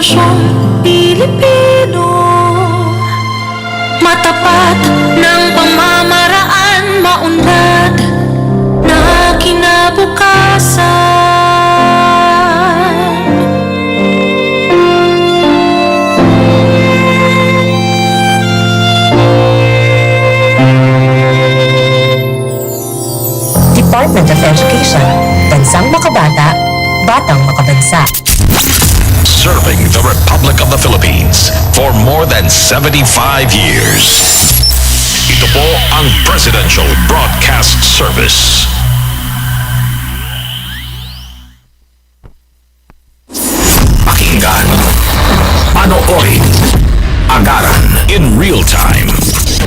nasyong Pilipino, matapat ng pamamaraan, maunlad na kinabukasan. Department of Education, Bansang Makabata, Batang Makabansa. Serving the Republic of the Philippines for more than 75 years. Ito po ang Presidential Broadcast Service. Pakinggan, panoorin, agaran in real time,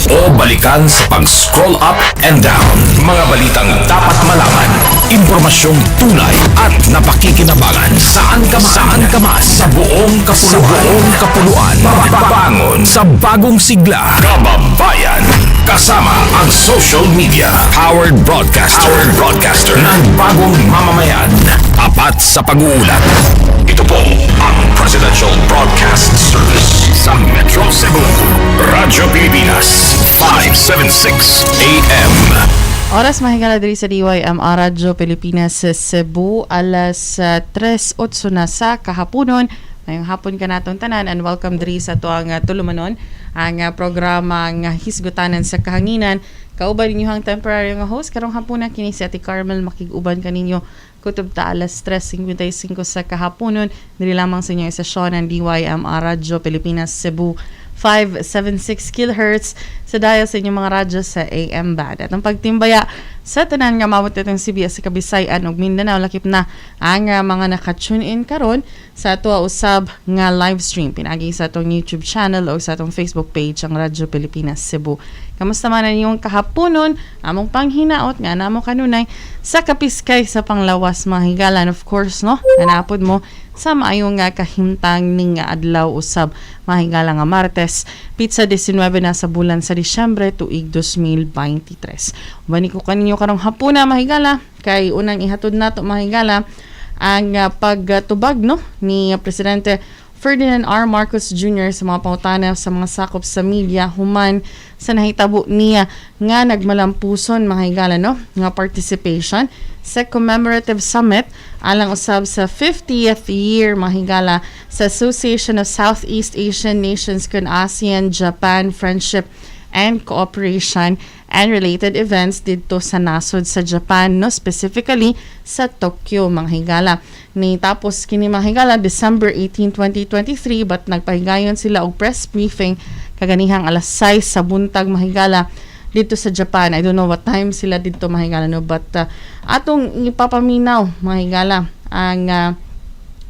o balikan sa pag-scroll up and down. Mga balitang dapat malaman, impormasyong tunay at napakikinabangan. Saan ka man, sa buong kapuluan, bangon sa bagong sigla. Kababayan, kasama ang social media. Powered broadcaster ng bagong mamamayan. Tapat sa pag-uulat. Ito po ang Presidential Broadcast Service sa Metro Cebu. Radyo Pilipinas, 576 AM. Oras mahigala diri sa DYMR Radyo Pilipinas sa Cebu, alas 3:08 na sa kahaponon. Ngayong hapon ka natong tanan and welcome diri sa tuang tulumanon ang programa nga Hisgutanan sa Kahanginan. Kauban ninyo ang temporary nga host karong hapon kini si Ate Carmel, makig-uban kaninyo kutob ta alas 3:55 sa kahaponon diri lamang sa inyong istasyon ng DYMR Radyo Pilipinas Cebu 576 kHz sa dial sa inyong mga radyo sa AM band. At ang pagtimbaya sa tanan nga mawat itong CBS sa Kabisayan ug Mindanao, lakip na ang mga naka-tune in karon sa ato usab nga live stream pinagi sa atong YouTube channel o sa atong Facebook page ang Radyo Pilipinas Cebu. Kamusta man ang inyong kahaponon, among panghinaot nga namo kanunay sa kapiskay sa panglawas mga higalan, of course, no? Nanapod mo sa maayong nga kahimtang ning adlaw usab mahigala nga Martes, pizza 19 na sa bulan sa Disyembre tuig 2023. Bani ko kaninyo karong hapuna mahigala kay unang ihatod nato mahigala ang pagtubag no ni Presidente Ferdinand R. Marcos Jr. sa mga pangutana sa mga sakop sa media human sa nahitabo niya nga nagmalampuson mga higala no nga participation sa commemorative summit alang usab sa 50th year mga higala sa Association of Southeast Asian Nations kun ASEAN Japan Friendship and Cooperation and related events dito sa nasod sa Japan, no, specifically sa Tokyo mga higala. Ni tapos kini mga higala December 18, 2023 but nagpahigayon sila og press briefing kaganihang alas 6 sa buntag mga higala dito sa Japan. I don't know what time sila dito mga higala no, but atong ipapaminaw mga higala ang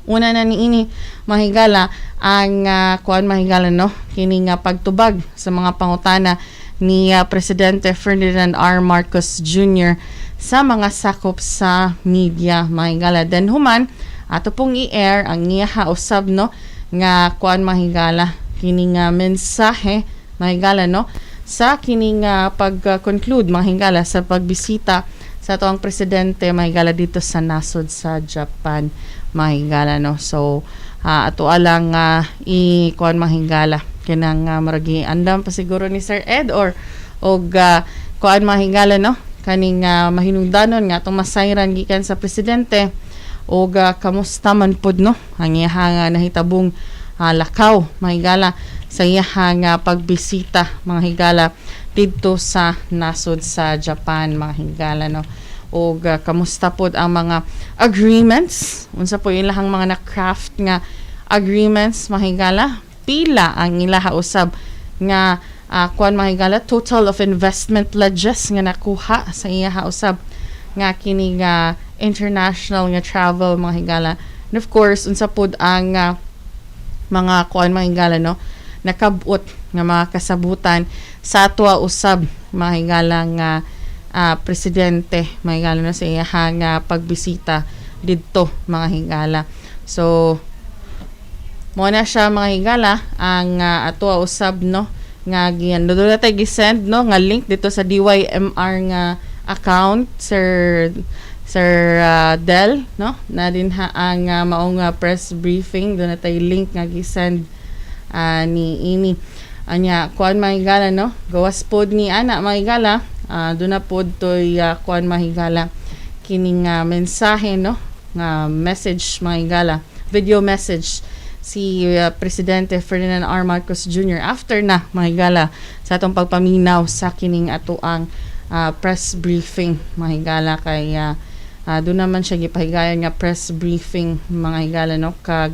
una na niini mahigala ang kuan mahigala no kini nga pagtubag sa mga pangutana ni Presidente Ferdinand R. Marcos Jr. sa mga sakop sa media mahigala. Then human ato pong i-air ang niya usab no nga kuan mahigala kini nga mensahe mahigala no sa kini nga pag-conclude mahigala sa pagbisita sa ato ang presidente mahigala dito sa nasod sa Japan mahigala no. So ato alang i-kuan mahigala kinang maragi andam pa siguro ni Sir Ed or og kuan mahigala no kaning mahinungdanon nga atong masayran gikan sa presidente og kamusta man pud no ang iyang nahitabong lakaw mahigala sa iyang pagbisita mga higala didto sa nasod sa Japan mga higala no. O kamusta pod ang mga agreements unsa po ilahang mga na-craft nga agreements mahigala pila ang ilaha usab nga kuan mahigala total of investment pledges nga nakuha sa iyaha usab nga kini nga international nga travel mga higala and of course unsa pod ang mga kuan mahigala no nakabot nga mga kasabutan sa atwa usab mga higala nga presidente mahigala na sa iyang pagbisita didto mga higala. So mo na siya mga higala ang ato usab no nga giandudula tay gisend no nga link dito sa DYMR nga account Sir Sir Del, no? Na din ha ang maong press briefing. Doon na tayo link nga gisend ni Ini. Anya, kuan mahigala, no? Gawas pod ni ana mahigala. Doon na pod to'y kuan mahigala. Kining mensahe, no? Nga message mahigala. Video message si Presidente Ferdinand R. Marcos Jr. after na mahigala sa atong pagpaminaw sa kining atoang press briefing mahigala kay doon naman siya gipahigayon nga press briefing mga higala, no, kag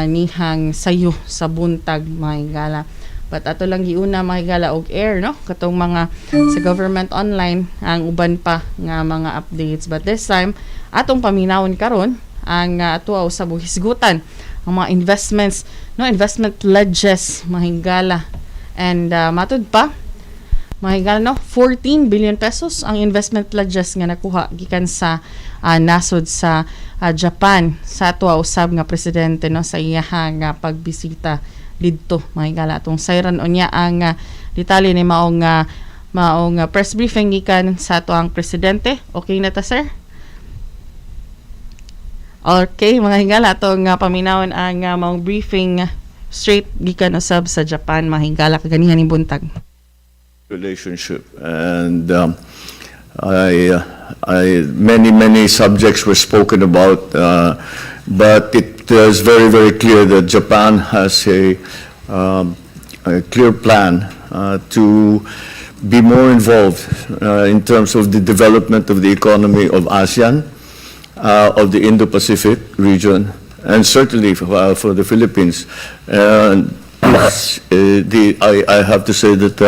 nihang sayo sa buntag mga higala. But ato lang giuna mga higala og air, no, katong mga sa government online ang uban pa nga mga updates. But this time atong paminawon karon ang ato usab og hisgutan ang mga investments, no, investment pledges mga higala. And matud pa mahigala, no, 14 billion pesos ang investment pledges nga nakuha gikan sa nasod sa Japan sa ato usab nga presidente, no, sa iyahang pagbisita didto mahigala. Atong sayran unya ang detalye ni maong press briefing gikan sa ato ang presidente. Okay na ta, sir? Okay, mga higala, atong paminawon ang maong briefing straight gikan usab sa Japan mahigala kaganihan ni buntag. Relationship, and many subjects were spoken about, but it is very clear that Japan has a clear plan to be more involved in terms of the development of the economy of ASEAN, of the Indo-Pacific region, and certainly for the Philippines. And I have to say that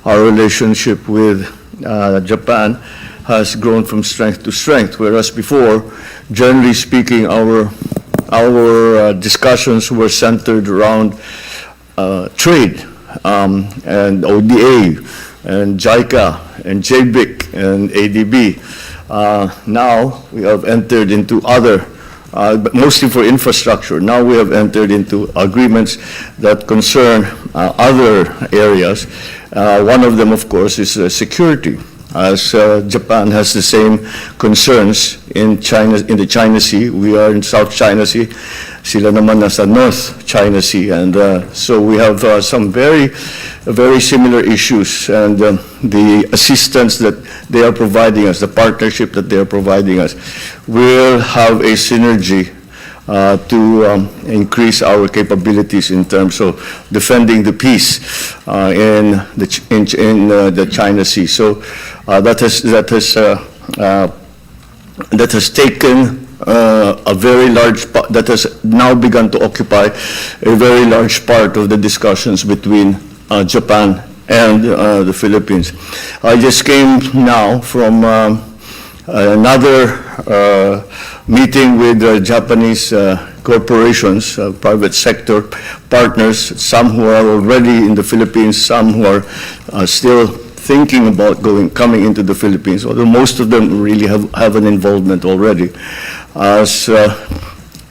our relationship with Japan has grown from strength to strength, whereas before, generally speaking, our discussions were centered around trade and ODA and JICA and JBIC and ADB. Now we have entered into other, but mostly for infrastructure. Now we have entered into agreements that concern other areas. One of them, of course, is security, as Japan has the same concerns in China, in the China Sea. We are in South China Sea. Sila naman nasa North China Sea, and so we have some very similar issues, and the assistance that they are providing us, the partnership that they are providing us, will have a synergy to increase our capabilities in terms of defending the peace in the China Sea. So that has taken a very large part, that has now begun to occupy a very large part of the discussions between Japan and the Philippines. I just came now from another meeting with Japanese corporations, private sector partners, some who are already in the Philippines, some who are still thinking about coming into the Philippines, although most of them really have an involvement already. As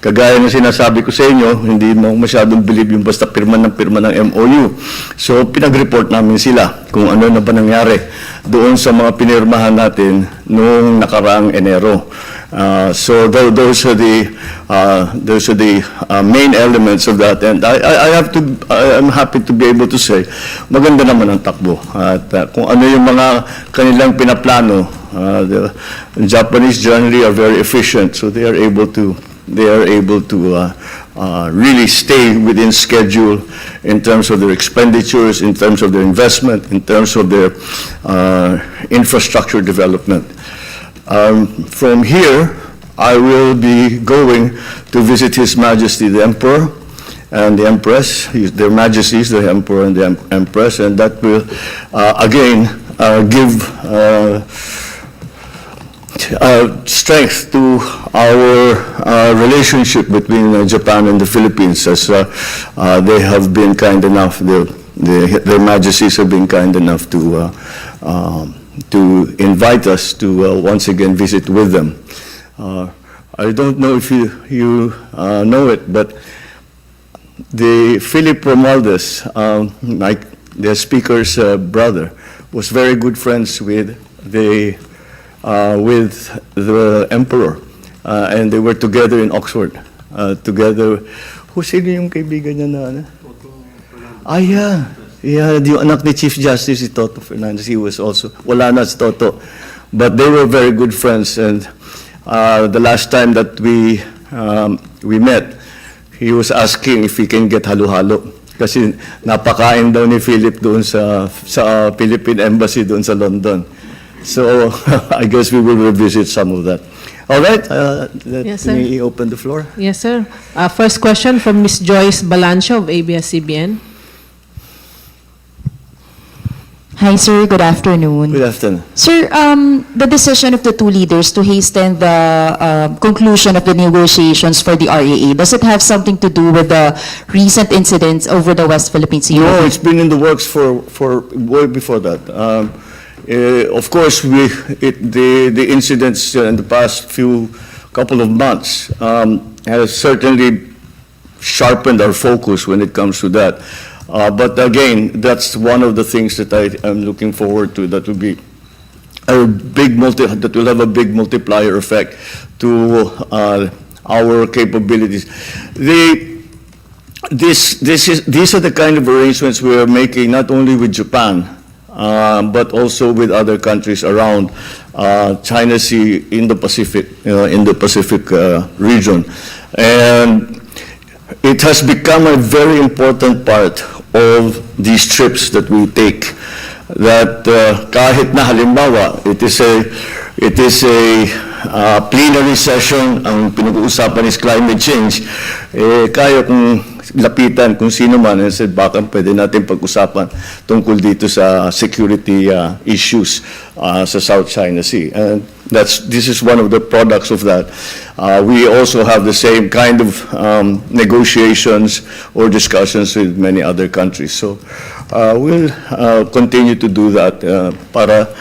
kagaya ng sinasabi ko sa inyo, hindi mo masyadong believe yung basta pirma ng MOU. So pinag-report namin sila kung ano na ba nangyari doon sa mga pinirmahan natin noong nakaraang Enero. So those are the main elements of that, and I'm happy to be able to say maganda naman ang takbo, at kung ano yung mga kanilang pinaplano, the Japanese generally are very efficient, so they are able to really stay within schedule in terms of their expenditures, in terms of their investment, in terms of their infrastructure development. From here, I will be going to visit His Majesty the Emperor and the Empress, Their Majesties, the Emperor and the Empress, and that will again give strength to our relationship between Japan and the Philippines, as they have been kind enough, their Majesties have been kind enough to invite us to once again visit with them. I don't know if you know it, but the Philip Romualdez, the speaker's brother, was very good friends with the with the emperor. And they were together in Oxford. Together, sino yung kaibigan niya na ano? Yeah. Yeah, yung anak ni Chief Justice, si Toto Fernandez, he was also, wala na si Toto. But they were very good friends, and the last time that we met, he was asking if he can get halo-halo. Kasi napakain daw ni Philip doon sa Philippine Embassy doon sa London. So, I guess we will revisit some of that. All right, let Yes, sir. me open the floor. Yes, sir. First question from Ms. Joyce Balancho of ABS-CBN. Hi, sir. Good afternoon. Good afternoon. Sir, the decision of the two leaders to hasten the conclusion of the negotiations for the RAA, does it have something to do with the recent incidents over the West Philippine Sea? No, it's been in the works for way before that. Of course, the incidents in the past couple of months has certainly sharpened our focus when it comes to that. But again, that's one of the things that I am looking forward to. That will be that will have a big multiplier effect to our capabilities. These are the kind of arrangements we are making not only with Japan, but also with other countries around China Sea in the Pacific, region, and it has become a very important part of these trips that we take. That kahit na halimbawa, it is a plenary session, ang pinag-uusapan is climate change, kaya kung lapitan kung sino man and said, baka pwede natin pag-usapan tungkol dito sa security issues sa South China Sea. And this is one of the products of that. We also have the same kind of negotiations or discussions with many other countries. So we'll continue to do that para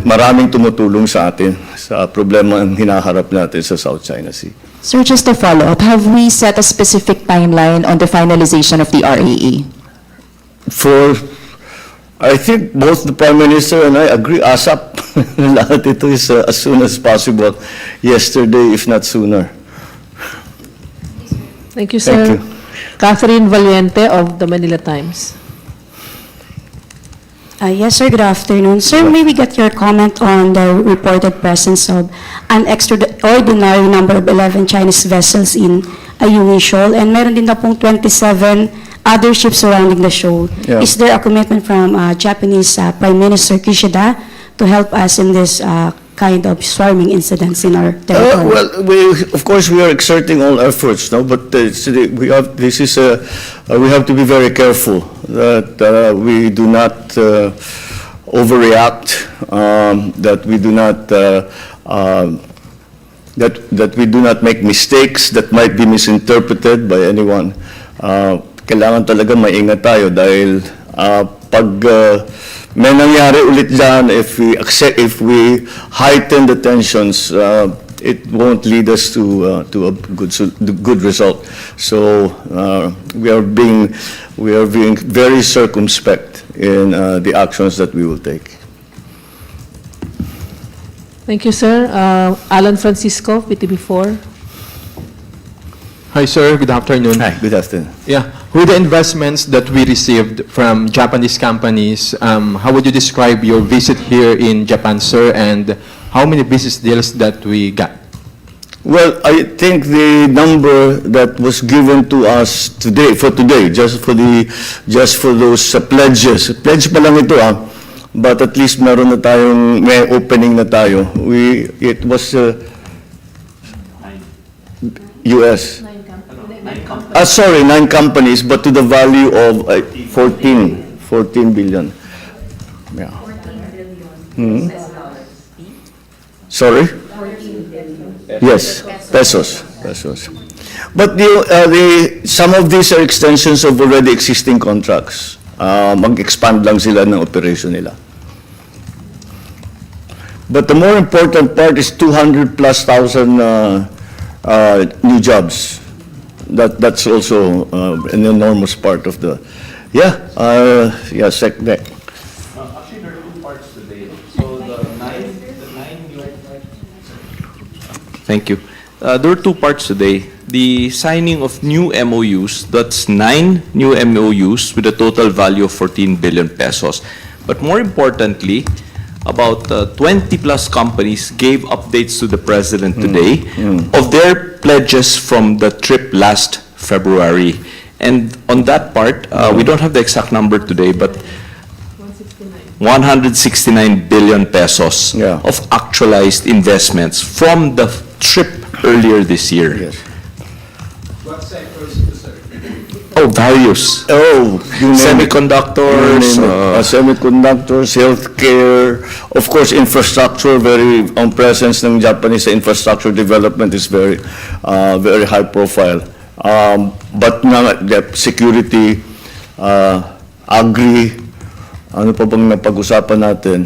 maraming tumutulong sa atin sa problema ang hinaharap natin sa South China Sea. Sir, just to follow up, have we set a specific timeline on the finalization of the RAA? I think both the Prime Minister and I agree ASAP. Lahat ito is as soon as possible. Yesterday, if not sooner. Thank you, sir. Thank you. Catherine Valiente of the Manila Times. Yes, sir. Good afternoon. Sir, may we get your comment on the reported presence of an extraordinary number of 11 Chinese vessels in Ayungin Shoal, and meron din na pong 27 other ships surrounding the shoal. Yeah. Is there a commitment from Japanese Prime Minister Kishida to help us in this kind of swarming incidents in our territory? Well, of course, we are exerting all efforts, no? But we have to be very careful that we do not overreact, that we do not make mistakes that might be misinterpreted by anyone. Kailangan talaga maingat tayo dahil pag may nangyari ulit dyan, if we heighten the tensions, it won't lead us to a good result. So we are being very circumspect in the actions that we will take. Thank you, sir. Alan Francisco, PTV4. Hi, sir. Good afternoon. Hi, good afternoon. Yeah. With the investments that we received from Japanese companies, how would you describe your visit here in Japan, sir, and how many business deals that we got? Well, I think the number that was given to us today, just for those pledges, pledge pa lang ito but at least may opening na tayo. It was US. 9 companies, but to the value of 14 billion. Yeah. Sorry? Yes, pesos. But some of these are extensions of already existing contracts. Mag-expand lang sila ng operation nila. But the more important part is 200,000+ new jobs. That's also an enormous part of the, Actually, there are two parts today. So the nine Thank you. There were two parts today. The signing of new MOUs, that's 9 new MOUs with a total value of 14 billion pesos. But more importantly, about 20 plus companies gave updates to the President today of their pledges from the trip last February. And on that part, we don't have the exact number today, but 169 billion pesos Yeah. of actualized investments from the trip earlier this year. Yes. Oh, various. Oh, you name it. Semiconductors, Semiconductors, healthcare, of course, infrastructure, ang presence ng Japanese sa infrastructure development is very high profile. But security, agri, ano pa bang napag-usapan natin?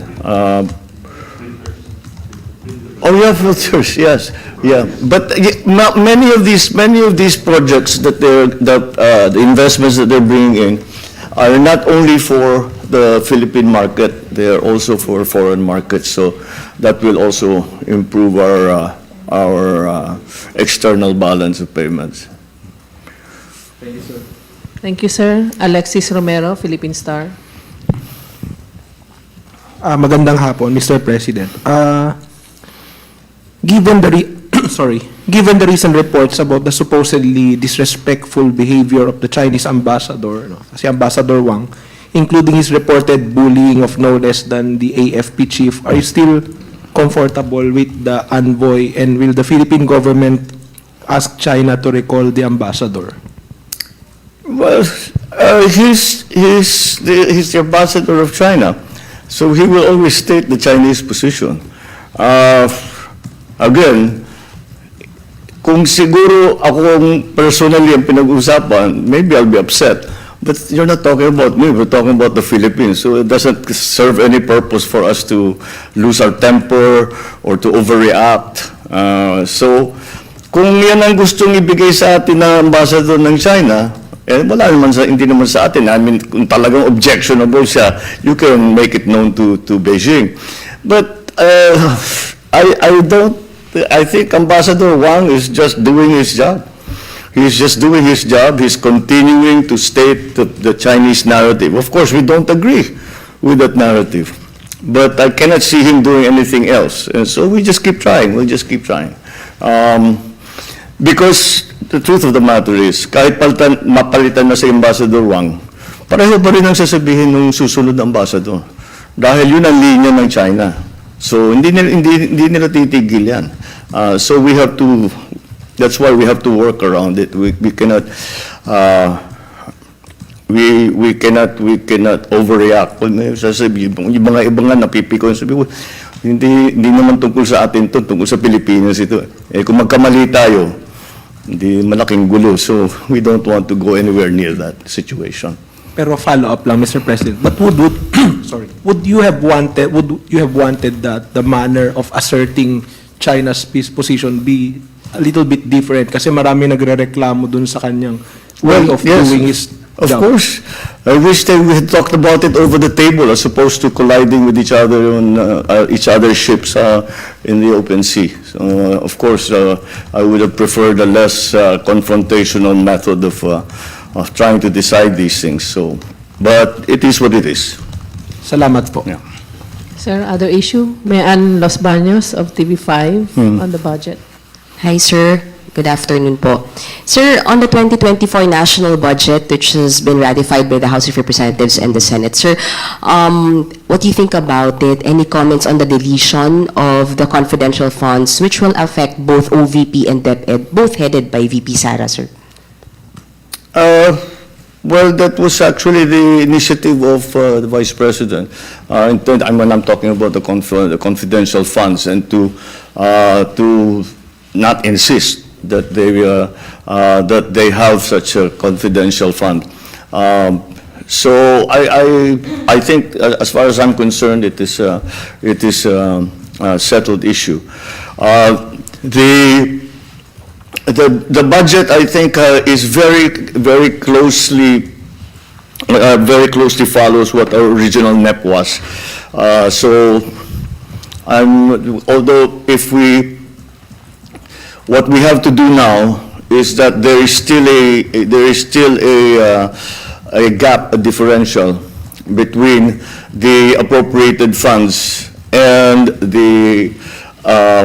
Oh yeah, filters, yes, yeah. But many of these projects that the investments that they're bringing in are not only for the Philippine market, they are also for foreign markets. So that will also improve our external balance of payments. Thank you, sir. Alexis Romero, Philippine Star. Magandang hapon, Mr. President. Given the given the recent reports about the supposedly disrespectful behavior of the Chinese ambassador, si Ambassador Wang, including his reported bullying of no less than the AFP chief, are you still comfortable with the envoy, and will the Philippine government ask China to recall the ambassador? Well, he's the ambassador of China, so he will always state the Chinese position. Again, kung siguro akong personally ang pinag-usapan, maybe I'll be upset. But you're not talking about me, we're talking about the Philippines. So it doesn't serve any purpose for us to lose our temper or to overreact. So kung yan ang gustong ibigay sa atin ng ambassador ng China, wala naman hindi naman sa atin. I mean, kung talagang objectionable siya, you can make it known to Beijing. But I think Ambassador Wang is just doing his job. He's just doing his job. He's continuing to state the Chinese narrative. Of course, we don't agree with that narrative. But I cannot see him doing anything else. And so we just keep trying. We'll just keep trying. Because the truth of the matter is, kahit mapalitan na si Ambassador Wang, pareho pa rin ang sasabihin ng susunod na ambassador. Dahil yun ang linya ng China. So hindi nila titigil yan. So we have to, that's why we have to work around it. We cannot we cannot overreact. Yung mga iba nga napipiko, sabi ko, hindi naman tungkol sa atin to, tungkol sa Pilipinas ito. Kung magkamali tayo, hindi malaking gulo. So we don't want to go anywhere near that situation. Pero follow-up lang, Mr. President. But would you have wanted that the manner of asserting China's peace position be a little bit different? Kasi marami nagrereklamo dun sa kanyang way of doing his Of job. course. I wish that we had talked about it over the table as opposed to colliding with each other on each other's ships in the open sea. So, of course, I would have preferred a less confrontational method of trying to decide these things. So, but it is what it is. Salamat po. Yeah. Sir, other issue? Mayan Los Baños of TV5 on the budget. Hi, sir. Good afternoon po. Sir, on the 2024 national budget, which has been ratified by the House of Representatives and the Senate, sir, what do you think about it? Any comments on the deletion of the confidential funds, which will affect both OVP and DepEd, both headed by VP Sara, sir? Well, that was actually the initiative of the Vice President. When I'm talking about the confidential funds, and to not insist that they have such a confidential fund. So I think, as far as I'm concerned, it is a settled issue. The budget, I think, is very closely follows what our original NEP was. So although if we what we have to do now is that there is still a gap, a differential between the appropriated funds and the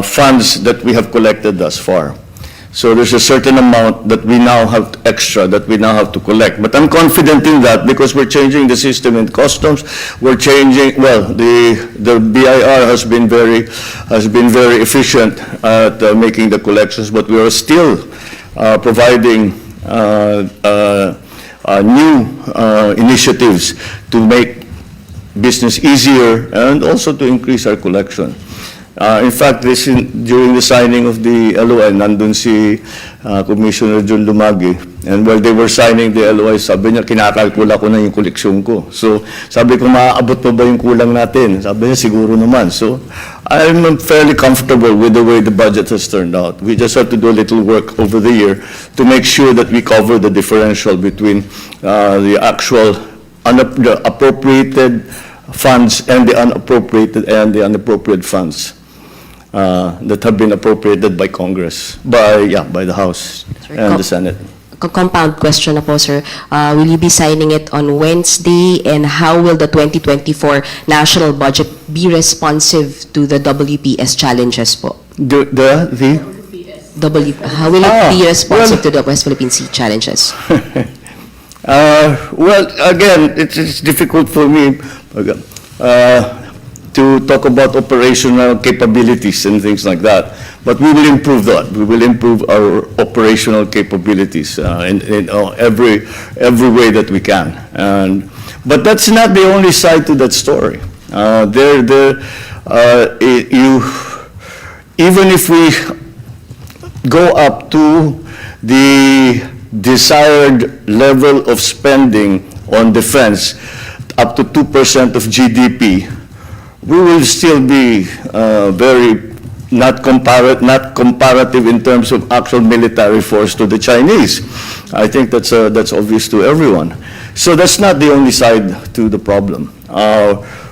funds that we have collected thus far. So there's a certain amount that we now have extra that we now have to collect. But I'm confident in that because we're changing the system in customs. We're changing, well, the BIR has been very efficient at making the collections, but we are still providing new initiatives to make business easier and also to increase our collection. In fact, during the signing of the LOI, nandun si Commissioner John Lumagi, and while they were signing the LOI, sabi niya, kinakalkula ko na yung koleksyon ko. So, sabi ko, maaabot pa ba yung kulang natin? Sabi niya, siguro naman. So, I'm fairly comfortable with the way the budget has turned out. We just have to do a little work over the year to make sure that we cover the differential between the actual the appropriated funds and the unappropriated funds that have been appropriated by Congress, by the House and the Senate. Compound question na po, sir. Will you be signing it on Wednesday, and how will the 2024 national budget be responsive to the WPS challenges po? How will it be responsive to the West Philippine Sea challenges? Well, again, it's difficult for me to talk about operational capabilities and things like that. But we will improve that. We will improve our operational capabilities in every way that we can. But that's not the only side to that story. Even if we go up to the desired level of spending on defense, up to 2% of GDP, we will still be very not comparative in terms of actual military force to the Chinese. I think that's obvious to everyone. So that's not the only side to the problem.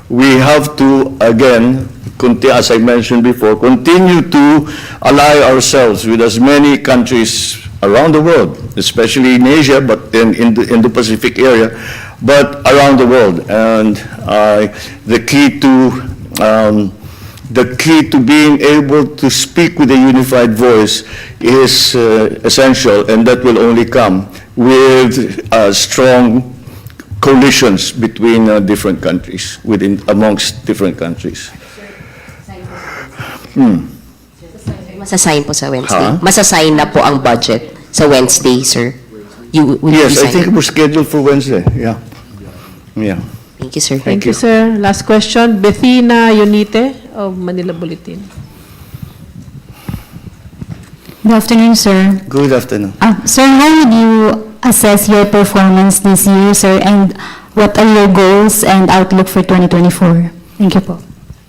We have to, again, as I mentioned before, continue to ally ourselves with as many countries around the world, especially in Asia, but in the Pacific area, but around the world. And the key to being able to speak with a unified voice is essential, and that will only come with strong coalitions between different countries, amongst different countries. Masasign po sa Wednesday. Huh? Masasign na po ang budget sa Wednesday, sir. Will you Yes, be I think signing? we're scheduled for Wednesday. Yeah. Thank you, sir. Thank you, sir. Last question, Bethina Yunite of Manila Bulletin. Good afternoon, sir. Good afternoon. Sir, how would you assess your performance this year, sir, and what are your goals and outlook for 2024? Thank you po.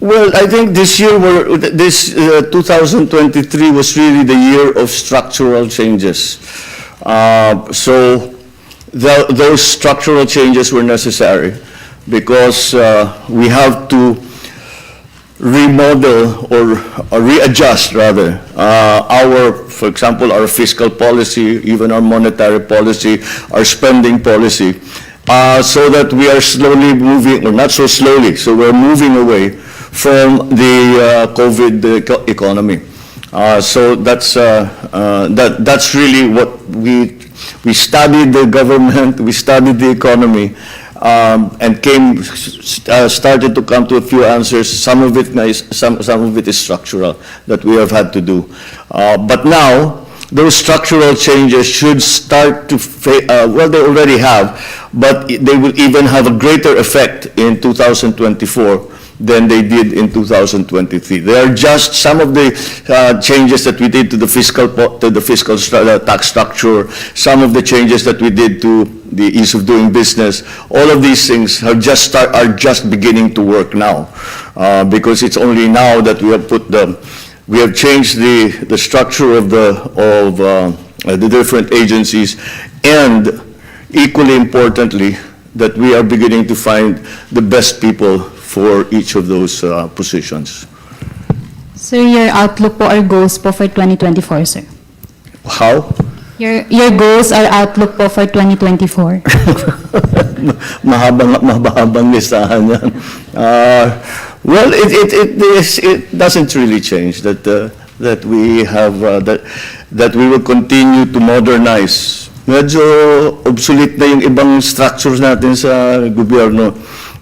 Well, I think this year, 2023 was really the year of structural changes. So those structural changes were necessary because we have to remodel or readjust rather for example, our fiscal policy, even our monetary policy, our spending policy, so that we are slowly moving, or not so slowly, so we're moving away from the COVID economy. So that's really what we studied the government, we studied the economy, and started to come to a few answers. Some of it is structural that we have had to do. But now, those structural changes should start to well, they already have, but they will even have a greater effect in 2024 than they did in 2023. They are just some of the changes that we did to the fiscal tax structure, some of the changes that we did to the ease of doing business. All of these things are just beginning to work now, because it's only now that we have changed the structure of the different agencies, and equally importantly, that we are beginning to find the best people for each of those positions. Sir, your outlook po or goals po for 2024, sir? How? Your goals or outlook po for 2024? Mahabang listahan yan. Well, it doesn't really change that we have that we will continue to modernize. Medyo obsolete na yung ibang structures natin sa gobyerno.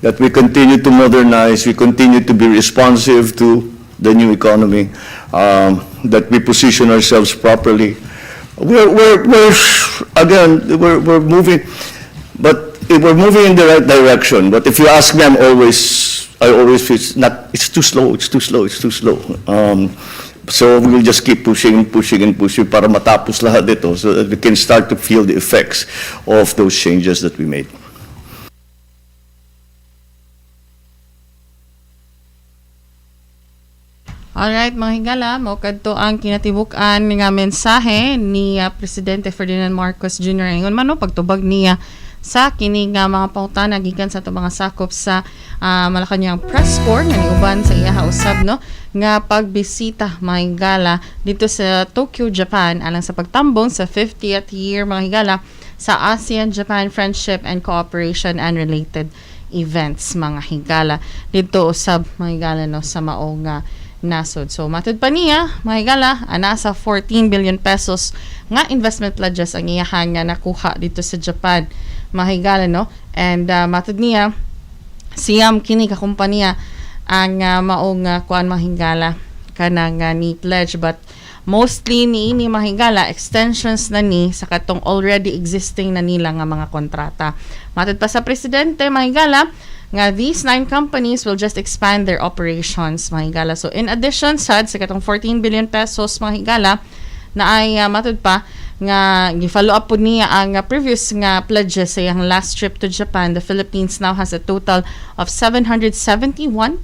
That we continue to modernize, we continue to be responsive to the new economy, that we position ourselves properly. We're moving, but we're moving in the right direction. But if you ask me, I always feel it's too slow. So we will just keep pushing para matapos lahat ito so that we can start to feel the effects of those changes that we made. Alright, mga higala, maukad to ang kinatibukan nga mensahe ni Presidente Ferdinand Marcos Jr. Ingon man no, pagtubag niya sa kini nga mga pautana gikan sa itong mga sakop sa Malacanang press corps nga niuban sa iya usab no nga pagbisita mga higala dito sa Tokyo, Japan alang sa pagtambong sa 50th year mga higala sa ASEAN-Japan Friendship and Cooperation and related events mga higala dito usab mga higala no sa maong nasod. So, matud pa niya, mga higala, nasa 14 billion pesos nga investment pledges ang iyahan nga nakuha dito sa Japan, mga higala, no? And matud niya, siyam kini ka kumpanya ang maong kuan mga higala kanang ni pledge, but mostly ni mga higala, extensions na ni sa katong already existing na nila nga mga kontrata. Matud pa sa presidente, mga higala, nga these 9 companies will just expand their operations, mga higala. So, in addition, sa katong 14 billion pesos, mga higala, na ay matud pa, nga gi-follow up po niya ang previous nga pledges sa iyang last trip to Japan. The Philippines now has a total of 771.6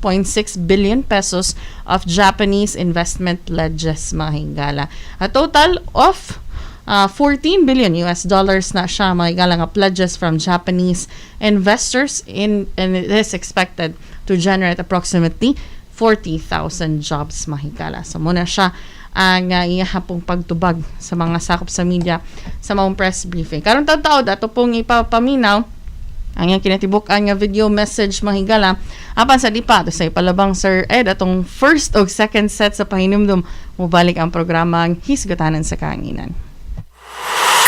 billion pesos of Japanese investment pledges, mga higala. A total of 14 billion US dollars na siya mga higala nga pledges from Japanese investors and it is expected to generate approximately 40,000 jobs mga higala. So muna siya ang iyahapong pagtubag sa mga sakop sa media sa maong press briefing. Karong taon-taon ato pong ipapaminaw ang iyang kinatibukan nga video message mga higala apan sa dipa to sa ipalabang Sir Ed atong first o second set sa pahinumdum mubalik ang programang Hisgutanan sa Kaanginan.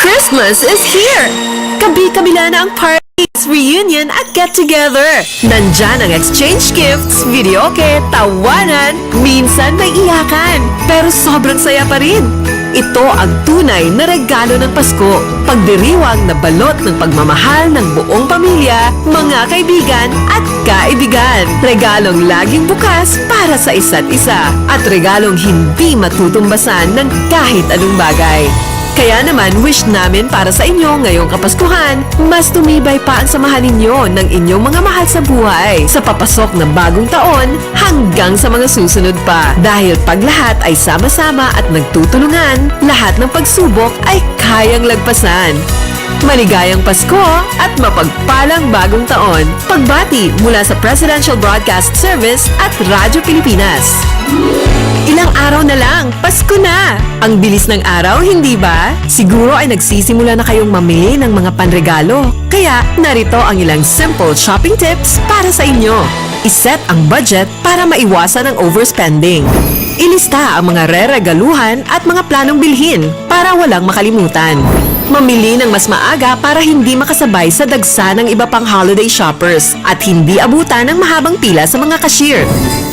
Christmas is here! Kabi-kabila na ang parties, reunion at get-together. Nandyan ang exchange gifts, videoke, tawanan, minsan may iyakan. Pero sobrang saya pa rin. Ito ang tunay na regalo ng Pasko. Pagdiriwang na balot ng pagmamahal ng buong pamilya, mga kaibigan at kaibigan. Regalong laging bukas para sa isa't isa. At regalong hindi matutumbasan ng kahit anong bagay. Kaya naman, wish namin para sa inyo ngayong Kapaskuhan, mas tumibay pa ang samahan ninyo ng inyong mga mahal sa buhay sa papasok ng bagong taon hanggang sa mga susunod pa. Dahil pag lahat ay sama-sama at nagtutulungan, lahat ng pagsubok ay kayang lagpasan. Maligayang Pasko at mapagpalang bagong taon. Pagbati mula sa Presidential Broadcast Service at Radyo Pilipinas. Ilang araw na lang, Pasko na! Ang bilis ng araw, hindi ba? Siguro ay nagsisimula na kayong mamili ng mga panregalo. Kaya narito ang ilang simple shopping tips para sa inyo. Iset ang budget para maiwasan ang overspending. Ilista ang mga re-regaluhan at mga planong bilhin para walang makalimutan. Mamili ng mas maaga para hindi makasabay sa dagsa ng iba pang holiday shoppers at hindi abutan ng mahabang pila sa mga cashier.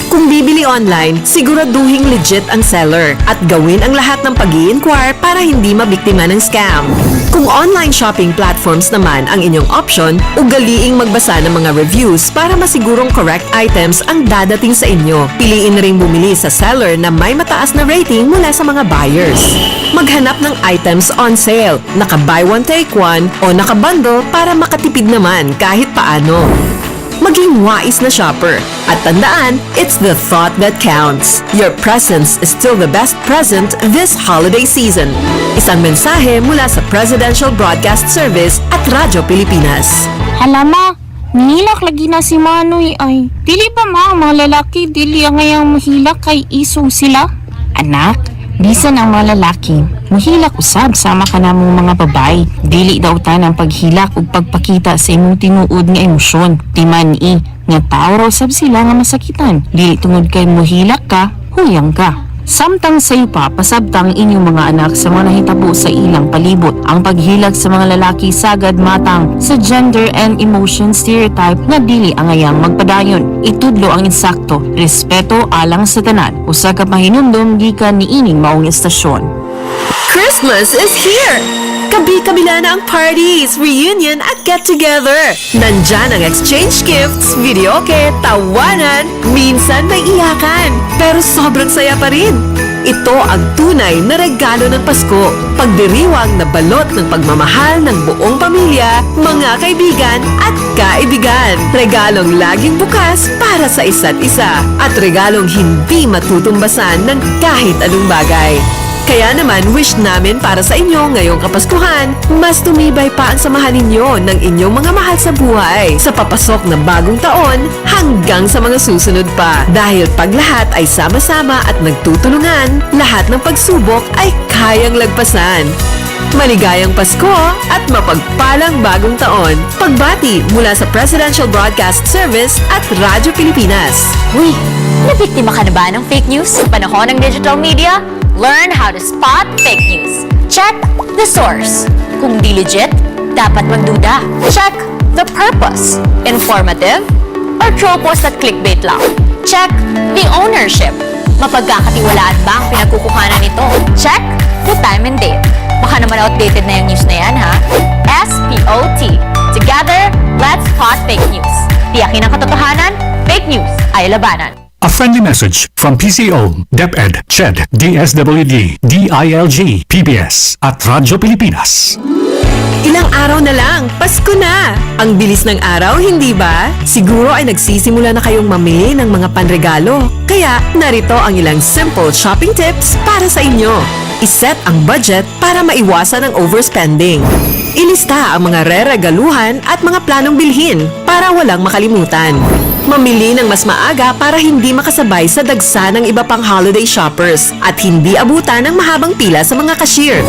Kung bibili online, siguraduhing legit ang seller at gawin ang lahat ng pag-i-inquire para hindi mabiktima ng scam. Kung online shopping platforms naman ang inyong option, ugaliing magbasa ng mga reviews para masigurong correct items ang dadating sa inyo. Piliin na rin bumili sa seller na may mataas na rating mula sa mga buyers. Maghanap ng items on sale, naka-buy one take one o naka-bundle para makatipid naman kahit paano. Maging wais na shopper. At tandaan, it's the thought that counts. Your presence is still the best present this holiday season. Isang mensahe mula sa Presidential Broadcast Service at Radyo Pilipinas. Halama, nihilak lagi na si Manoy ay. Dili ba mga lalaki, dili ang ngayang mahilak kay iso sila? Anak, Bisan ang mga lalaki, muhilak usab sama ka na mong mga babay. Dili daw ta ng paghilak ug pagpakita sa imong tinuod nga emosyon. Timan-i, nga tao raw sab sila nga masakitan. Dili tungod kay muhilak ka, huyang ka. Samtang sayo pa, pasabtang inyong mga anak sa mga nahitabo sa ilang palibot. Ang paghilag sa mga lalaki sagad matang sa gender and emotion stereotype na dili angayang magpadayon. Itudlo ang insakto, respeto alang sa tanan. Usa ka pahinumdom gikan ni ining maong istasyon. Christmas is here! Kabi-kabila na ang parties, reunion at get-together. Nandyan ang exchange gifts, videoke, tawanan, minsan may iyakan. Pero sobrang saya pa rin. Ito ang tunay na regalo ng Pasko. Pagdiriwang na balot ng pagmamahal ng buong pamilya, mga kaibigan at kaibigan. Regalong laging bukas para sa isa't isa. At regalong hindi matutumbasan ng kahit anong bagay. Kaya naman, wish namin para sa inyo ngayong Kapaskuhan, mas tumibay pa ang samahan ninyo ng inyong mga mahal sa buhay sa papasok na bagong taon hanggang sa mga susunod pa. Dahil pag lahat ay sama-sama at nagtutulungan, lahat ng pagsubok ay kayang lagpasan. Maligayang Pasko at mapagpalang bagong taon. Pagbati mula sa Presidential Broadcast Service at Radyo Pilipinas. Uy, nabiktima ka na ba ng fake news sa panahon ng digital media? Learn how to spot fake news. Check the source. Kung di legit, dapat magduda. Check the purpose. Informative or troll post at clickbait lang. Check the ownership. Mapagkakatiwalaan ba ang pinagkukuhanan nito? Check the time and date. Baka naman outdated na yung news na yan, ha? SPOT. Together, let's spot fake news. Tiyakin ang katotohanan, fake news ay labanan. A friendly message from PCO, DepEd, CHED, DSWD, DILG, PBS at Radyo Pilipinas. Ilang araw na lang, Pasko na! Ang bilis ng araw, hindi ba? Siguro ay nagsisimula na kayong mamili ng mga panregalo. Kaya, narito ang ilang simple shopping tips para sa inyo. Iset ang budget para maiwasan ang overspending. Ilista ang mga re-regaluhan at mga planong bilhin para walang makalimutan. Mamili ng mas maaga para hindi makasabay sa dagsa ng iba pang holiday shoppers at hindi abutan ng mahabang pila sa mga cashier.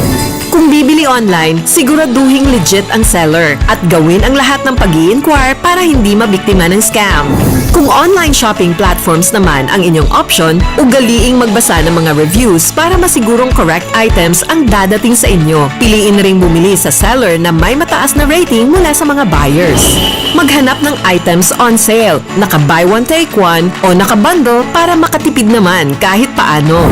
Kung bibili online, siguraduhing legit ang seller at gawin ang lahat ng pag-i-inquire para hindi mabiktima ng scam. Kung online shopping platforms naman ang inyong option, ugaliing magbasa ng mga reviews para masigurong correct items ang dadating sa inyo. Piliin ring bumili sa seller na may mataas na rating mula sa mga buyers. Maghanap ng items on sale, naka-buy one take one o naka-bundle para makatipid naman kahit paano.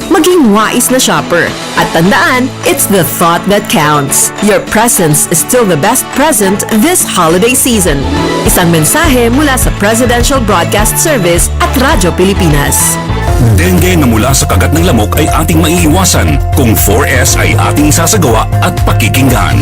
Maging wais na shopper. At tandaan, it's the thought that counts. Your presence is still the best present this holiday season. Isang mensahe mula sa Presidential Broadcast Service at Radyo Pilipinas. Dengue na mula sa kagat ng lamok ay ating maiiwasan kung 4S ay ating sasagawa at pakikinggan.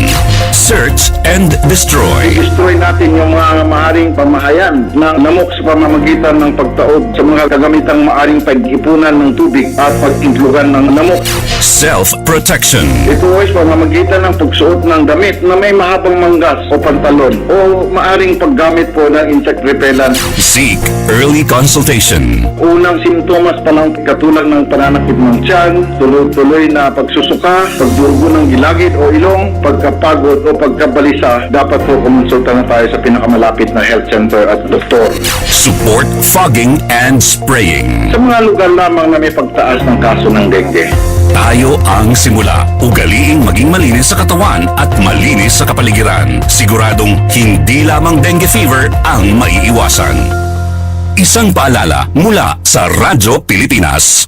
Search and destroy. I-destroy natin yung mga maaring pamahayan ng lamok sa pamamagitan ng pagtaod sa mga kagamitang maaring pag-ipunan ng tubig at pag-intlugan ng lamok. Self-protection. Ito ay sa pamamagitan ng pagsuot ng damit na may mahabang manggas o pantalon o maaring paggamit po ng insect repellent. Seek early consultation. Unang simptomas pa lang katulad ng pananakit ng tiyan, tuloy-tuloy na pagsusuka, pagdurugo ng gilagid o ilong, pagkapagod o pagkabalisa, dapat po kumonsulta na tayo sa pinakamalapit na health center at doktor. Support fogging and spraying. Sa mga lugar lamang na may pagtaas ng kaso ng dengue. Tayo ang simula. Ugaliing maging malinis sa katawan at malinis sa kapaligiran. Siguradong hindi lamang dengue fever ang maiiwasan. Isang paalala mula sa Radyo Pilipinas.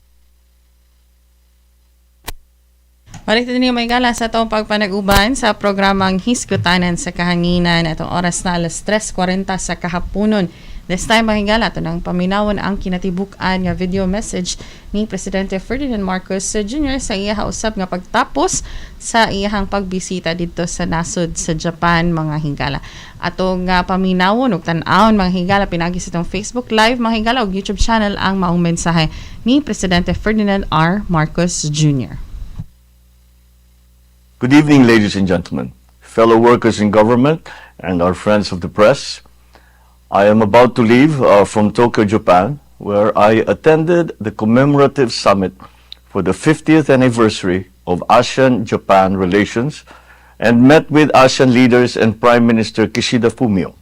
Balik din may gala sa itong pagpanag-uban sa programang Hiskutanan sa Kahanginan. Itong oras na 3:40 sa kahaponon. This time, mga higala, ito nang paminawon ang kinatibukan nga video message ni Presidente Ferdinand Marcos Jr. sa iya usab nga pagtapos sa iyahang pagbisita dito sa nasod sa Japan, mga higala. Atong paminawon ug tan-awon, mga higala, pinagi sa itong Facebook Live, mga higala, ug YouTube channel ang maong mensahe ni Presidente Ferdinand R. Marcos Jr. Good evening, ladies and gentlemen, fellow workers in government, and our friends of the press. I am about to leave from Tokyo, Japan, where I attended the commemorative summit for the 50th anniversary of ASEAN-Japan relations and met with ASEAN leaders and Prime Minister Kishida Fumio.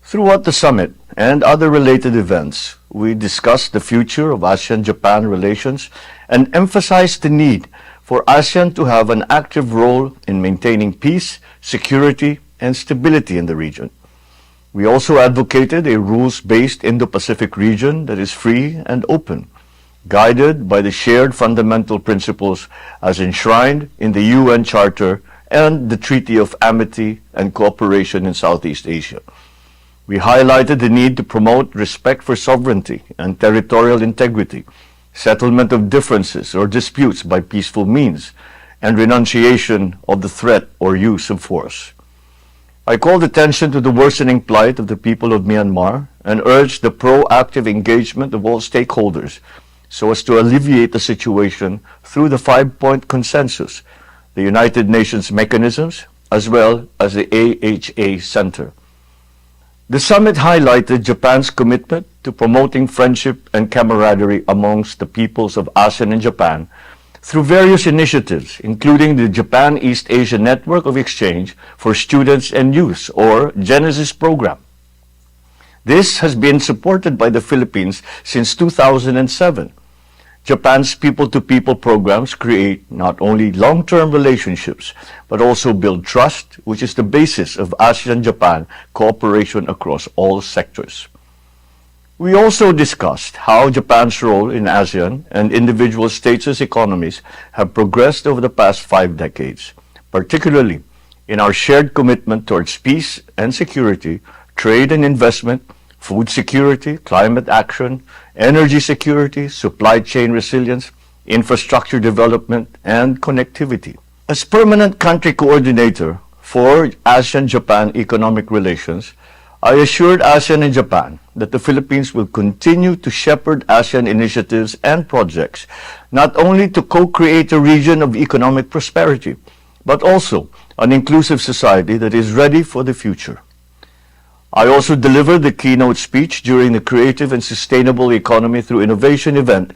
Throughout the summit and other related events, we discussed the future of ASEAN-Japan relations and emphasized the need for ASEAN to have an active role in maintaining peace, security, and stability in the region. We also advocated a rules-based Indo-Pacific region that is free and open, guided by the shared fundamental principles as enshrined in the UN Charter and the Treaty of Amity and Cooperation in Southeast Asia. We highlighted the need to promote respect for sovereignty and territorial integrity, settlement of differences or disputes by peaceful means, and renunciation of the threat or use of force. I called attention to the worsening plight of the people of Myanmar and urged the proactive engagement of all stakeholders so as to alleviate the situation through the 5-point consensus, the United Nations mechanisms, as well as the AHA Center. The summit highlighted Japan's commitment to promoting friendship and camaraderie amongst the peoples of ASEAN and Japan through various initiatives, including the Japan East Asia Network of Exchange for Students and Youth, or Genesis program. This has been supported by the Philippines since 2007. Japan's people-to-people programs create not only long-term relationships, but also build trust, which is the basis of ASEAN-Japan cooperation across all sectors. We also discussed how Japan's role in ASEAN and individual states' economies have progressed over the past 5 decades, particularly in our shared commitment towards peace and security, trade and investment, food security, climate action, energy security, supply chain resilience, infrastructure development, and connectivity. As permanent country coordinator for ASEAN-Japan economic relations, I assured ASEAN and Japan that the Philippines will continue to shepherd ASEAN initiatives and projects, not only to co-create a region of economic prosperity, but also an inclusive society that is ready for the future. I also delivered the keynote speech during the Creative and Sustainable Economy Through Innovation event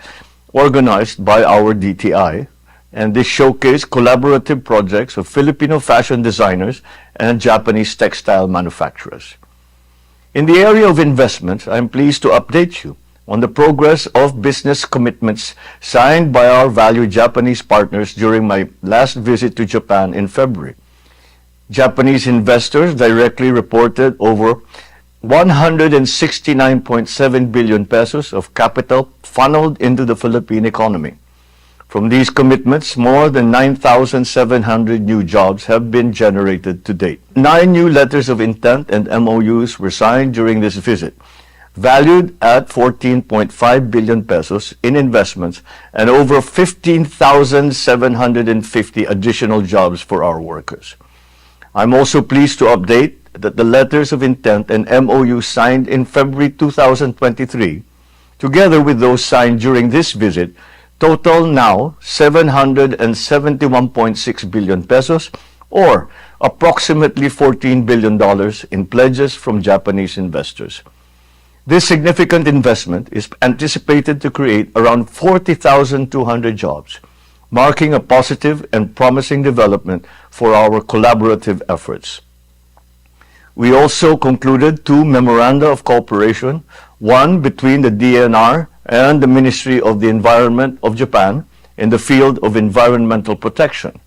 organized by our DTI, and this showcased collaborative projects of Filipino fashion designers and Japanese textile manufacturers. In the area of investment, I am pleased to update you on the progress of business commitments signed by our valued Japanese partners during my last visit to Japan in February. Japanese investors directly reported over 169.7 billion pesos of capital funneled into the Philippine economy. From these commitments, more than 9,700 new jobs have been generated to date. 9 new letters of intent and MOUs were signed during this visit, valued at 14.5 billion pesos in investments and over 15,750 additional jobs for our workers. I'm also pleased to update that the letters of intent and MOU signed in February 2023, together with those signed during this visit, total now 771.6 billion pesos, or approximately $14 billion in pledges from Japanese investors. This significant investment is anticipated to create around 40,200 jobs, marking a positive and promising development for our collaborative efforts. We also concluded 2 memoranda of cooperation, one between the DNR and the Ministry of the Environment of Japan in the field of environmental protection,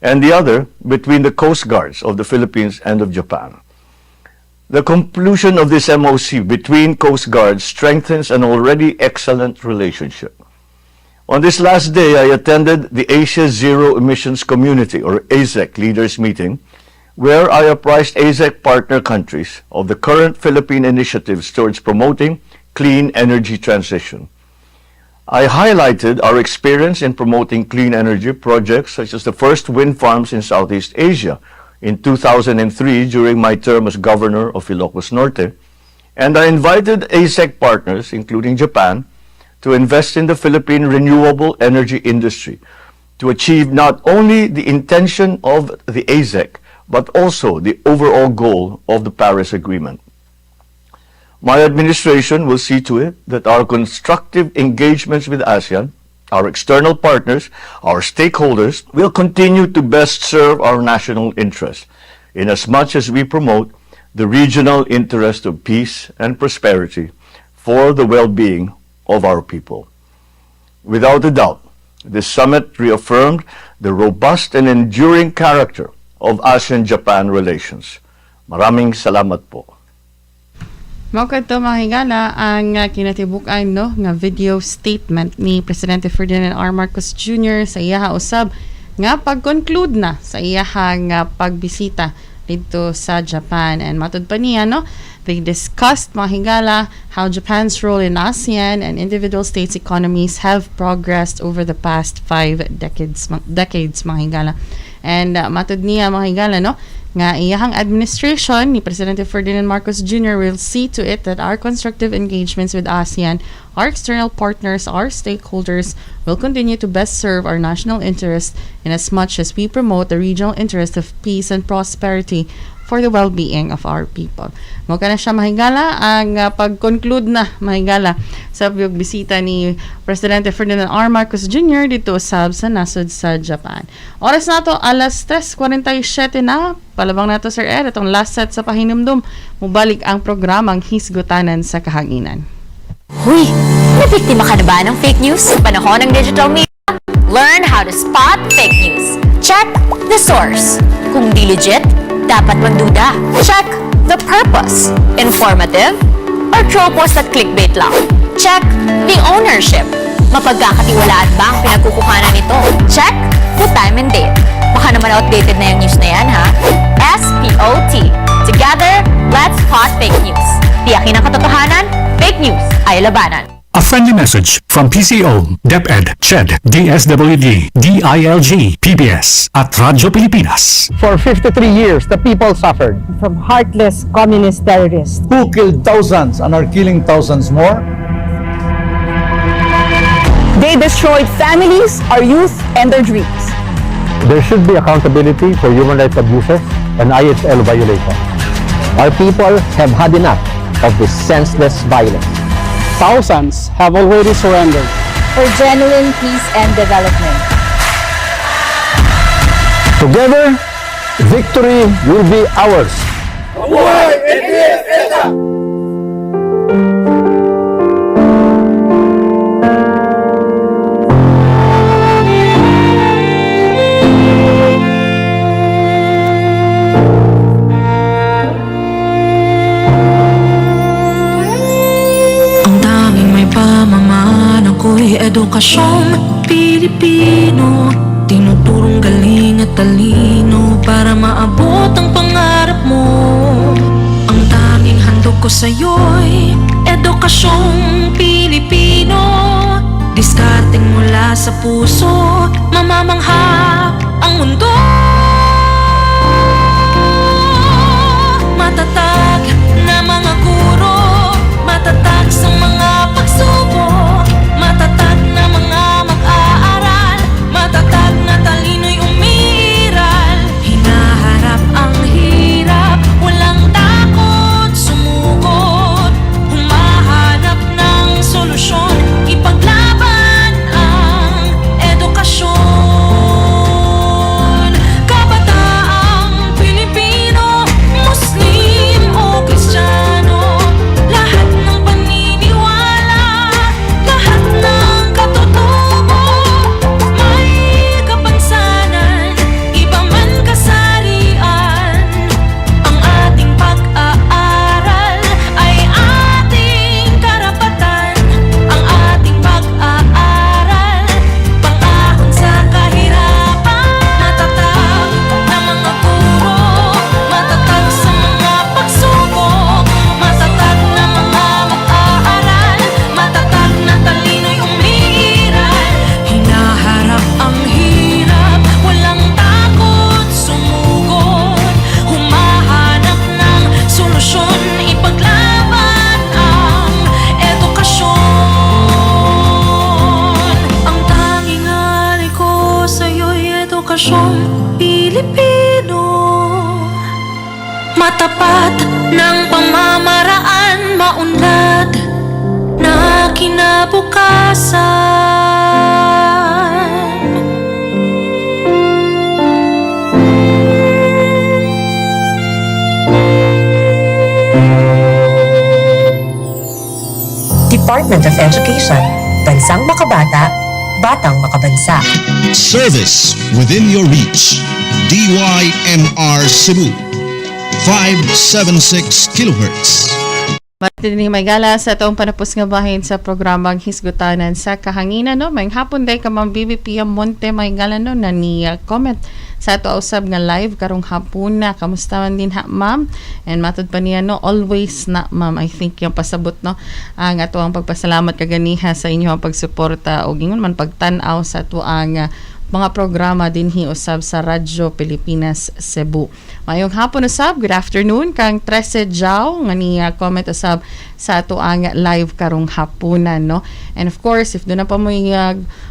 and the other between the Coast Guards of the Philippines and of Japan. The conclusion of this MOC between Coast Guards strengthens an already excellent relationship. On this last day, I attended the Asia Zero Emissions Community, or AZEC, leaders meeting, where I apprised AZEC partner countries of the current Philippine initiatives towards promoting clean energy transition. I highlighted our experience in promoting clean energy projects such as the first wind farms in Southeast Asia in 2003 during my term as governor of Ilocos Norte, and I invited AZEC partners, including Japan, to invest in the Philippine renewable energy industry to achieve not only the intention of the AZEC, but also the overall goal of the Paris Agreement. My administration will see to it that our constructive engagements with ASEAN, our external partners, our stakeholders, will continue to best serve our national interests, in as much as we promote the regional interest of peace and prosperity for the well-being of our people. Without a doubt, this summit reaffirmed the robust and enduring character of ASEAN-Japan relations. Maraming salamat po. Mao kadto mga higala ang kinatibuk-an no nga video statement ni Presidente Ferdinand R. Marcos Jr. sa iyaha usab nga pag-conclude na sa iyahang pagbisita dito sa Japan. And matud pa niya no, they discussed mga higala how Japan's role in ASEAN and individual states' economies have progressed over the past 5 decades mga higala. And matud niya mga higala no, nga iyahang administration ni Presidente Ferdinand Marcos Jr. will see to it that our constructive engagements with ASEAN, our external partners, our stakeholders will continue to best serve our national interests in as much as we promote the regional interest of peace and prosperity for the well-being of our people. Mo kana siya mahigala ang pag-conclude na mahigala sa bisita ni Presidente Ferdinand R. Marcos Jr. dito sa nasod sa Japan. Oras nato alas 3:47 na. Palabang nato Sir Ed itong last set sa pahinumdum. Mubalik ang programang Hisgutanan sa Kahanginan. Huy! Nabiktima ka na ba ng fake news sa panahon ng digital media? Learn how to spot fake news. Check the source. Kung di legit, dapat magduda. Check the purpose. Informative or troll post at clickbait lang. Check the ownership. Mapagkakatiwalaan ba ang pinagkukuhanan nito? Check the time and date. Baka naman outdated na yung news na yan, ha? SPOT. Together, let's spot fake news. Tiyakin ang katotohanan, fake news ay labanan. A friendly message from PCO, DepEd, CHED, DSWD, DILG, PBS, at Radyo Pilipinas. For 53 years, the people suffered from heartless communist terrorists who killed thousands and are killing thousands more. They destroyed families, our youth, and their dreams. There should be accountability for human rights abuses and IHL violations. Our people have had enough of this senseless violence. Thousands have already surrendered For genuine peace and development. Together, victory will be ours. Ako'y edukasyong Pilipino, tinuturong galing at talino para maabot ang pangarap mo. Ang tanging handog ko sa'yo'y edukasyong Pilipino, diskarteng mula sa puso, mamamangha ang mundo. Matatag na mga guro, matatag sa mga pagsubok, matatag na mga mag-aaral, matatag na talino'y umiiral. Hinaharap ang hirap, walang takot sumugod, humahanap ng solusyon, ipaglaban ang edukasyon. Kabataang Pilipino, Muslim o Kristiyano, lahat ng paniniwala, lahat ng katutubo, may kapansanan, iba man kasarian. Ang ating pag-aaral ay ating karapatan, ang ating pag-aaral, pang-ahon sa kahirapan. Matatag na mga guro, matatag sa mga pagsubok, matatag na mga mag-aaral, matatag na talino'y umiiral. Hinaharap ang hirap, walang takot sumugod, humahanap ng solusyon, ipaglaban ang edukasyon. Ang tanging alay ko sa'yo'y edukasyong Pilipino, matapat ng pamamaraan, maunlad na kinabukasan. Department of Education, Bansang Makabata, Batang Makabansa. Service within your reach. DYMR Cebu. 576 kilohertz. Matindi may gala sa atong panapos nga bahin sa programang Hisgutanan sa Kahanginan, no? May hapon day ka Ma'am BBP Monte may gala, no, na ni comment sa ato usab nga live karong hapon na. Kamusta man din ha, Ma'am? And matod pa niya, no, always na, Ma'am. I think yung pasabot, no, ang ato ang pagpasalamat kaganiha sa inyo ang pagsuporta o gingon man pagtan-aw sa ato ang mga programa dinhi usab sa Radyo Pilipinas Cebu. Mayong hapon usab, good afternoon kang 13 Jao nga ni comment usab sa ato ang live karong hapunan, no. And of course, if do na pa mo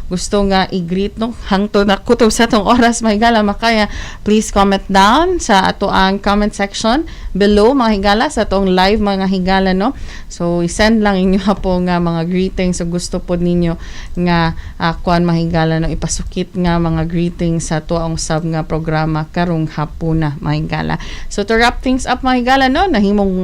gusto nga i-greet, no, hangto na kutob sa tong oras may higala makaya, please comment down sa ato ang comment section below mga higala sa atong live mga higala, no. So i-send lang inyo po nga mga greetings so gusto po ninyo nga kuan mga higala, no, ipasukit nga mga greetings sa ato ang usab nga programa karong hapuna mga higala. So to wrap things up mga higala, no, nahimong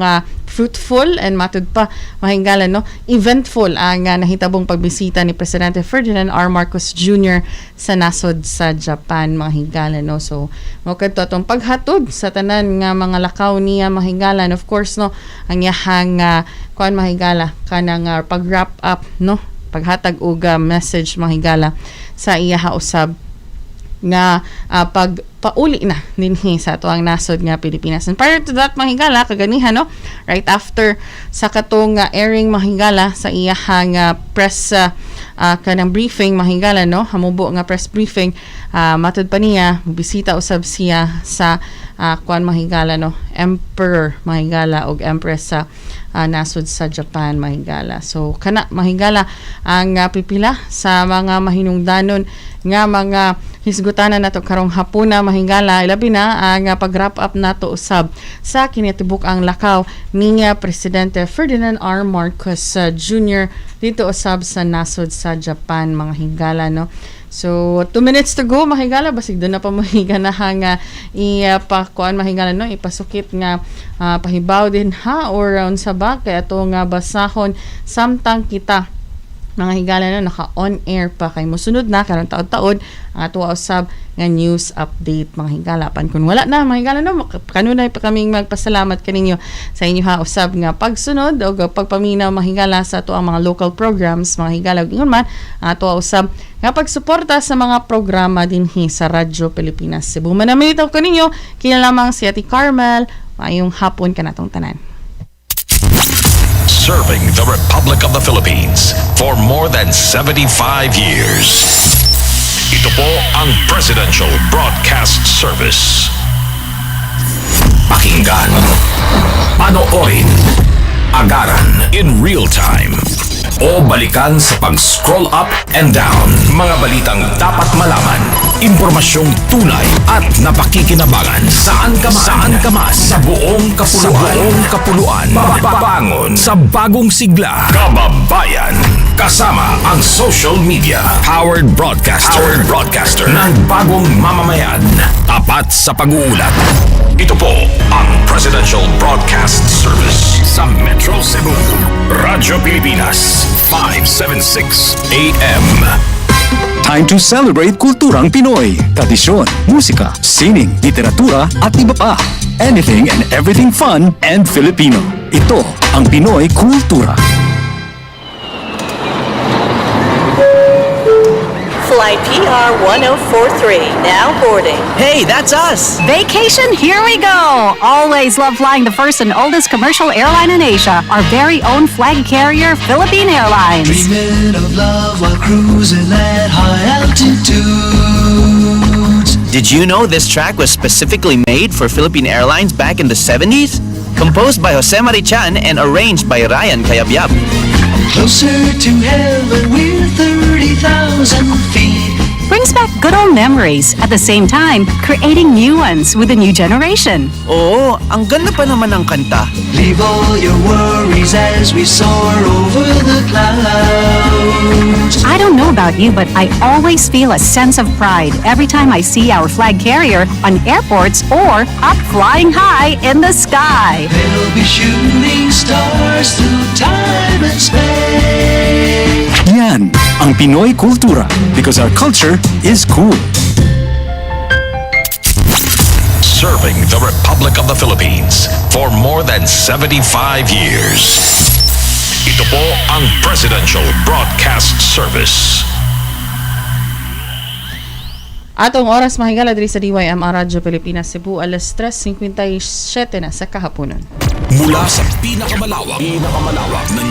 fruitful and matud pa mga higala, no, eventful ang nahitabong pagbisita ni Presidente Ferdinand R. Marcos Jr. sa nasod sa Japan mga higala, no. So mo kadto atong paghatod sa tanan nga mga lakaw niya mga higala, and of course, no, ang yahang kuan mga higala kanang pag-wrap up, no, paghatag og message mga higala sa iyaha usab nga pagpauli na dinhi sa ato ang nasod nga Pilipinas. And prior to that mga higala kaganihan, no, right after sa katong airing mga higala sa iyahang press kanang briefing mga higala, no, hamubo nga press briefing, matud pa niya bisita usab siya sa kuan mga higala, no, Emperor mga higala og Empress sa nasod sa Japan mga higala. So kana mga higala ang pipila sa mga mahinungdanon nga mga hisgutanan nato karong hapuna mga higala, ilabi na ang pag-wrap up nato usab sa kinatibuk ang lakaw ni Presidente Ferdinand R. Marcos Jr. dito usab sa nasod sa Japan mga higala, no. So 2 minutes to go mga higala, basig doon na pa mahiga na nga ipakuan mga higala, no, ipasukit nga pahibaw din ha or round sa ba kay ato nga basahon samtang kita mga higala, no, naka on air pa kay mosunod na karon taod-taod ang ato usab nga news update mga higala. Pan kun wala na mga higala, no, kanunay pa kaming magpasalamat kaninyo sa inyo ha usab nga pagsunod o pagpaminaw mga higala sa ato ang mga local programs mga higala. Ingon man ato usab nga pagsuporta sa mga programa dinhi sa Radyo Pilipinas Cebu. Manamilitaw kaninyo kina lamang si Ate Carmel. Mayong hapon kanatong tanan. Serving the Republic of the Philippines for more than 75 years. Ito po ang Presidential Broadcast Service. Pakinggan, panoorin, agaran in real time, o balikan sa pag-scroll up and down. Mga balitang dapat malaman, impormasyong tunay at napakikinabangan. Saan ka man, sa buong kapuluan. Bangon sa bagong sigla. Kababayan, kasama ang social media. Powered broadcaster ng bagong mamamayan. Tapat sa pag-uulat. Ito po ang Presidential Broadcast Service sa Metro Cebu. Radyo Pilipinas, 576 AM. Time to celebrate kulturang Pinoy. Tradisyon, musika, sining, literatura at iba pa. Anything and everything fun and Filipino. Ito ang Pinoy Kultura. Flight PR 1043, now boarding. Hey, that's us! Vacation, here we go! Always love flying the first and oldest commercial airline in Asia, our very own flag carrier, Philippine Airlines. Dreaming of love while cruising at high altitudes. Did you know this track was specifically made for Philippine Airlines back in the 70s? Composed by Jose Marichan and arranged by Ryan Cayabyab. Closer to heaven, we're 30,000 feet. brings back good old memories, at the same time, creating new ones with the new generation. Oo, ang ganda pa naman ng kanta. Leave all your worries as we soar over the clouds. I don't know about you, but I always feel a sense of pride every time I see our flag carrier on airports or up flying high in the sky. They'll be shooting stars through time and space. Yan ang Pinoy kultura because our culture is cool. Serving the Republic of the Philippines for more than 75 years. Ito po ang Presidential Broadcast Service. Atong oras mahigala diri sa DYMR Radyo Pilipinas Cebu, alas 3:57 na sa kahaponon. Mula sa pinakamalawak na